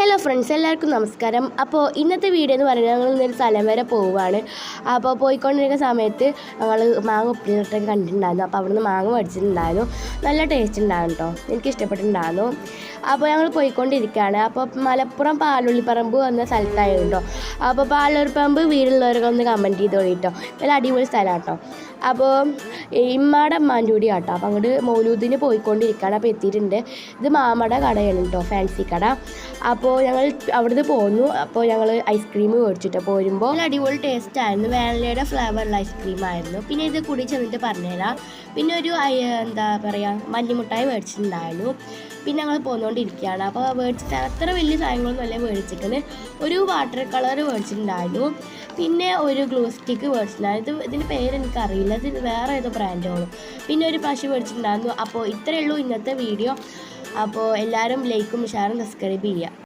Hello friends, എല്ലാവർക്കും നമസ്കാരം. അപ്പോൾ ഇന്നത്തെ വീഡിയോ എന്ന് പറയുന്നത് ഞങ്ങൾ ഇന്നൊരു സ്ഥലം വരെ പോവുകയാണ്. അപ്പോൾ പോയിക്കൊണ്ടിരിക്കുന്ന സമയത്ത് ഞങ്ങൾ മാങ്ങ ഉപ്പിലിട്ടൊക്കെ കണ്ടിട്ടുണ്ടായിരുന്നു. അപ്പോൾ അവിടുന്ന് മാങ്ങ മേടിച്ചിട്ടുണ്ടായിരുന്നു. നല്ല ടേസ്റ്റ് ഉണ്ടായിരുന്നു കേട്ടോ, എനിക്ക് ഇഷ്ടപ്പെട്ടിട്ടുണ്ടായിരുന്നു. അപ്പോൾ ഞങ്ങൾ പോയിക്കൊണ്ടിരിക്കുകയാണ്. അപ്പോൾ മലപ്പുറം പാലുള്ളിപ്പറമ്പ് എന്ന സ്ഥലത്തായിരുന്നു കേട്ടോ. അപ്പോൾ പാലുള്ളിപ്പറമ്പ് വീടുള്ളവരൊക്കെ ഒന്ന് കമൻറ്റ് ചെയ്തോളി കേട്ടോ. നല്ല അടിപൊളി സ്ഥലമാണ് കേട്ടോ. അപ്പോൾ ഇമ്മയുടെ അമ്മാൻ്റെ കൂടി കേട്ടോ. അപ്പോൾ അങ്ങോട്ട് മൗലൂദിന് പോയിക്കൊണ്ടിരിക്കുകയാണ്. അപ്പോൾ എത്തിയിട്ടുണ്ട്. ഇത് മാമയുടെ കടയാണ് കേട്ടോ, ഫാൻസി കട. അപ്പോൾ ഞങ്ങൾ അവിടുന്ന് പോന്നു. അപ്പോൾ ഞങ്ങൾ ഐസ്ക്രീം മേടിച്ചിട്ട് പോരുമ്പോൾ നല്ല അടിപൊളി ടേസ്റ്റ് ആയിരുന്നു. വാനിലയുടെ ഫ്ലേവറുള്ള ഐസ്ക്രീം ആയിരുന്നു. പിന്നെ ഇത് കൂടി ചെന്നിട്ട് പറഞ്ഞുതരാം. പിന്നെ ഒരു എന്താ പറയുക, മല്ലിമുട്ടായി മേടിച്ചിട്ടുണ്ടായിരുന്നു. പിന്നെ ഞങ്ങൾ പോന്നുകൊണ്ടിരിക്കുകയാണ്. അപ്പോൾ മേടിച്ചിട്ട് അത്ര വലിയ സാധനങ്ങളൊന്നും അല്ല മേടിച്ചിട്ട്, ഒരു വാട്ടർ കളർ മേടിച്ചിട്ടുണ്ടായിരുന്നു. പിന്നെ ഒരു ഗ്ലൂ സ്റ്റിക്ക് മേടിച്ചിട്ടുണ്ടായിരുന്നു. ഇതിൻ്റെ പേര് എനിക്കറിയില്ല, ഇത് വേറെ ഏതോ ബ്രാൻഡാണ്. പിന്നെ ഒരു പശു മേടിച്ചിട്ടുണ്ടായിരുന്നു. അപ്പോൾ ഇത്രയേ ഉള്ളൂ ഇന്നത്തെ വീഡിയോ. അപ്പോൾ എല്ലാവരും ലൈക്കും ഷെയറും സബ്സ്ക്രൈബ് ചെയ്യുക.